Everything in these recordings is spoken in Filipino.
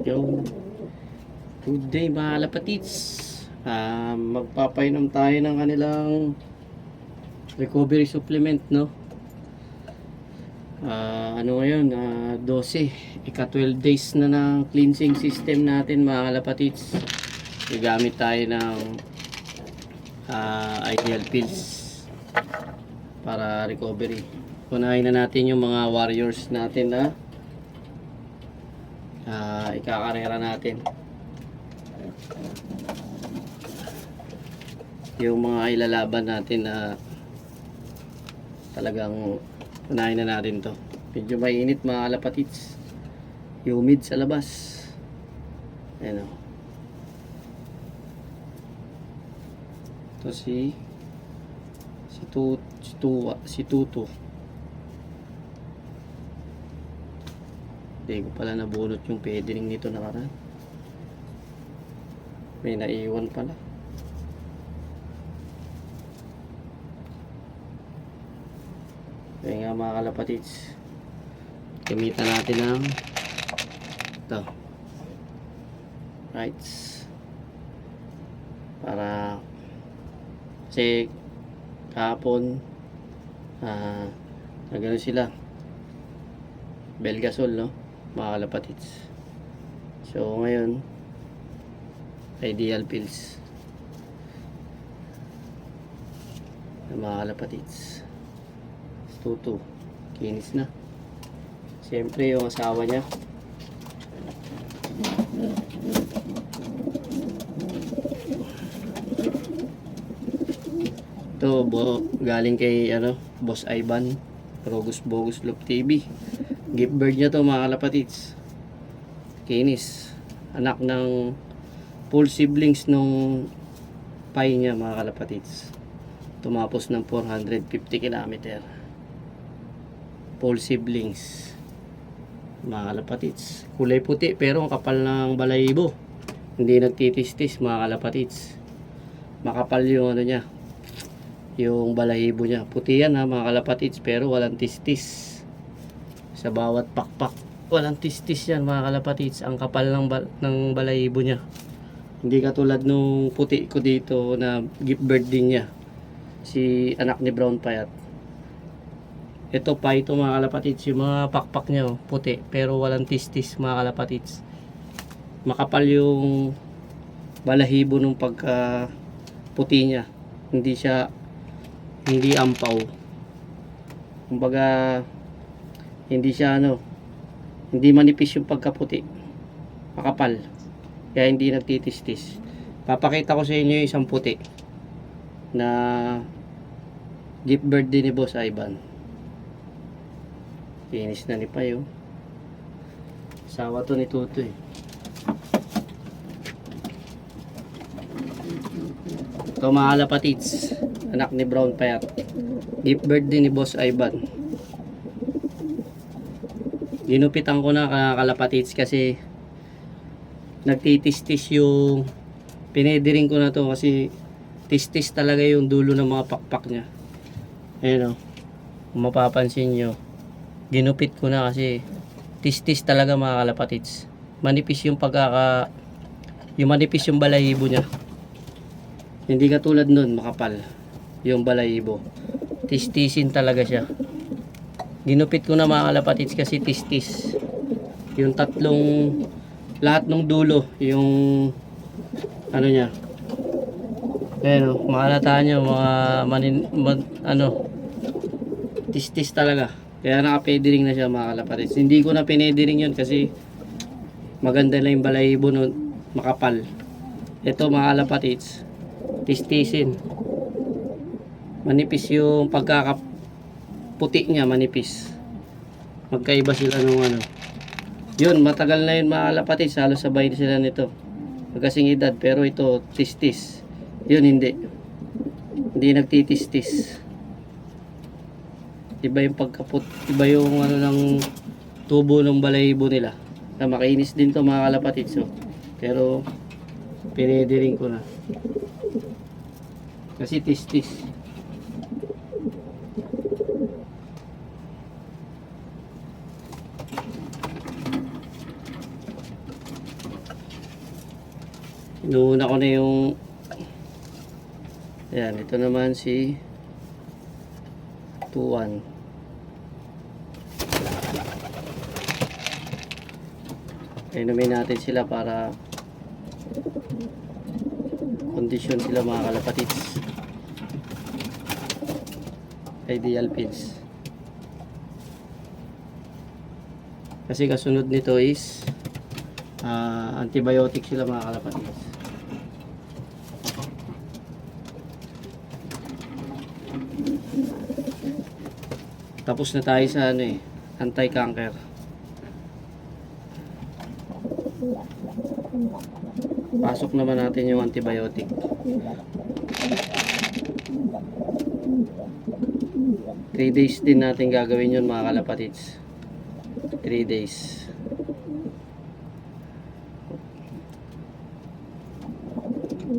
Yo, good day mga kalapatids. Magpapainom tayo ng kanilang recovery supplement, no? Ano ngayon? 12. Ika-12 days na ng cleansing system natin mga kalapatids. Gagamit tayo ng ideal pills para recovery. Unahin na natin yung mga warriors natin na ikakarera natin. Yung mga ilalaban natin na talagang unahin na natin to. Medyo mainit mga kalapatids, humid sa labas. Ayan o. Ito si Tuto. Hindi ko pala nabunot yung pediling nito nakaraan. May naiwan pala. Kaya nga mga kalapatids, gamitan natin ng ito, rights, para kasi kahapon nagano sila Belgasol, no mga kalapatids. So ngayon ideal pills mga kalapatids. Tuto, kinis na. Siyempre yung asawa niya ito, galing kay Boss Ivan, Rogus Bogus Loop TV. Gift bird niya to mga kalapatids. Kinis, anak ng full siblings nung pai niya mga kalapatids. Tumapos ng 450 km. Full siblings mga kalapatids. Kulay puti pero ang kapal ng balahibo. Hindi nagtitistis mga kalapatids. Makapal yung niya, yung balahibo niya. Puti yan mga kalapatids pero walang tistis. Sa bawat pakpak walang tistis yan mga kalapatids. Ang kapal ng balahibo niya. Hindi katulad nung puti ko dito na gift bird din niya, si anak ni Brown Payat. Ito pa ito mga kalapatids, yung mga pakpak niya puti pero walang tistis mga kalapatids. Makapal yung balahibo nung pagka puti niya. Hindi ampaw. Kumbaga hindi siya hindi manipis yung pagkaputi. Makapal. Kaya hindi nagtitistis. Papakita ko sa inyo yung isang puti na gift bird din ni Boss Ivan. Kinis na ni Payo. Sawa to ni Tuto eh. Ito mga kalapatids, anak ni Brown Payat. Gift bird din ni Boss Ivan. Ginupitan ko na kalapatids kasi nagtitistis yung pinediring ko na to kasi tistis talaga yung dulo ng mga pakpak niya. Ayan o, kung mapapansin nyo, ginupit ko na kasi tistis talaga mga kalapatids. Manipis yung manipis yung balahibo niya. Hindi katulad nun makapal yung balahibo. Tistisin talaga siya. Ginupit ko na mga kalapatids kasi tistis. Yung lahat ng dulo, yung niya. Ayan o, makalata nyo mga tistis talaga. Kaya naka-pediring na siya mga kalapatids. Hindi ko na pinediring yun kasi maganda na yung balahibo nun, makapal. Ito mga kalapatids, tistisin. Manipis yung pagkakaputi niya, manipis. Magkaiba sila nung yun, matagal na yun mga kalapatids, halos sabay sila nito. Magkasing edad, pero ito tistis. Yun hindi nagtitistis. Iba yung iba yung ng tubo ng balahibo nila. Na makinis din to mga kalapatids. Pero pinediring ko na. Kasi tistis. Inuuna ko na yung ayan, ito naman si 2-1. Inumin natin sila para kondisyon sila mga kalapatids. Ideal feeds. Kasi kasunod nito is antibiotic sila mga kalapatids. Tapos na tayo sa ano eh, anti-cancer. Pasok naman natin yung antibiotic. Three days din natin gagawin yun mga kalapatids. 3 days.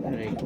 Aray ko.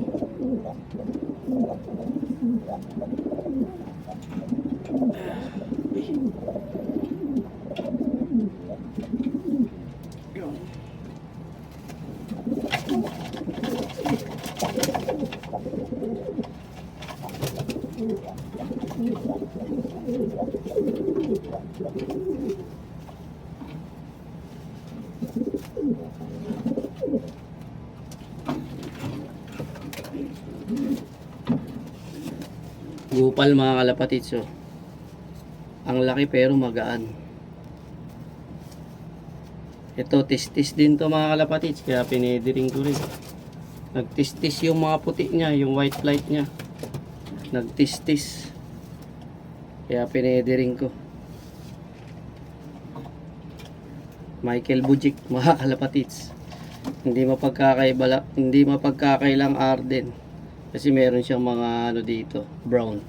Gupal mga kalapatids oh. Ang laki pero magaan. Ito tistis din to mga kalapatids, kaya pinediring ko rin. Nagtistis yung mga puti niya, yung white flight niya. Nagtistis. Kaya pinediring ko. Michael Bujic mga kalapatids. Hindi mapagkakailang Arden. Kasi meron siyang mga ano dito, brown.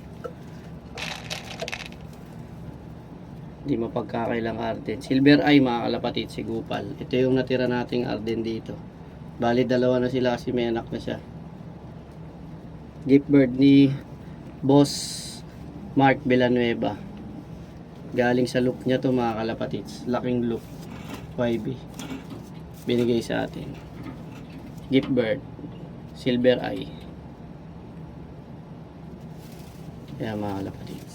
Hindi mapagkakailang Arden. Silver eye mga kalapatids, si Gupal. Ito yung natira nating Arden dito. Bali dalawa na sila kasi may anak na siya. Gift bird ni Boss Mark Villanueva. Galing sa loop niya to mga kalapatids. Laking loop. YB. Binigay sa atin. Gift bird. Silver eye. Kaya mga kalapatids.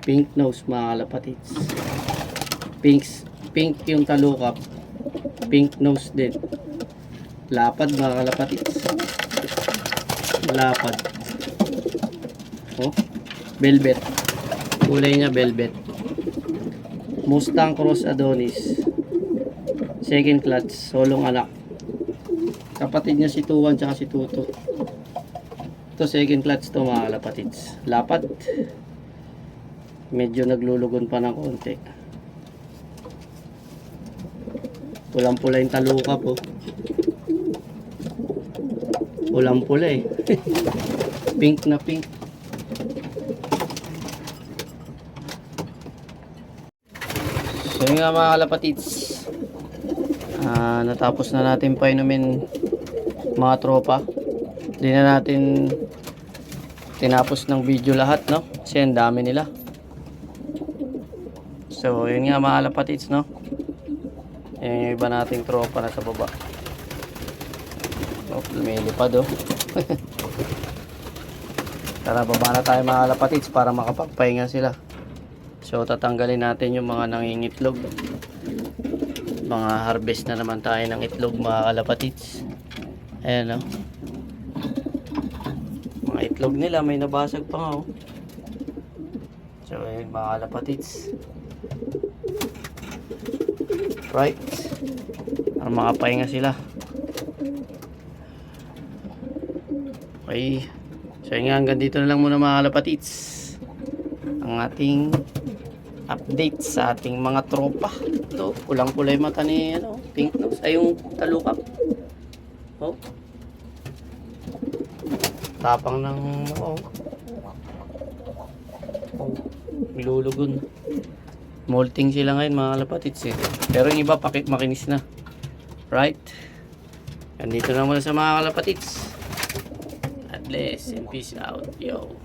Pink nose mga kalapatids. Pink yung talukap. Pink nose din. Lapad mga kalapatids. Lapad. Oh, velvet. Kulay niya velvet. Mustang Cross Adonis. Second clutch, solong anak. Kapatid niya si Tuwan tsaka si Tuto. Ito second clutch to mga kalapatids. Lapad. Medyo naglulugon pa ng konti. Pulang-pula yung taluka po. Pulang-pula eh. Pink na pink. So yun nga mga kalapatids. Natapos na natin painumin mga tropa. Hindi na natin tinapos ng video lahat, no? Kasi ang dami nila. So yun nga mga kalapatids, no? Yung iba nating tropa na sa baba. Oh, lumilipad oh. Tara, baba na tayo mga kalapatids para makapagpahinga sila. So tatanggalin natin yung mga nangingitlog. Mga harvest na naman tayo ng itlog mga kalapatids. Ayan oh. Mga itlog nila may nabasag pa nga oh. So ayun mga kalapatids. Right. Para makapahinga sila. Okay. So yun nga, hanggang dito na lang muna mga kalapatids. Ang ating update sa ating mga tropa. Ito, pulang-pulay mata ni ano, pink nose. Ay, yung talukap. Oh. Tapang ng oh. Oh. Ilulugon. Molting sila ngayon mga kalapatids eh. Pero yung iba makinis na. Right? Andito na muna sa mga kalapatids. God bless and peace out. Yo.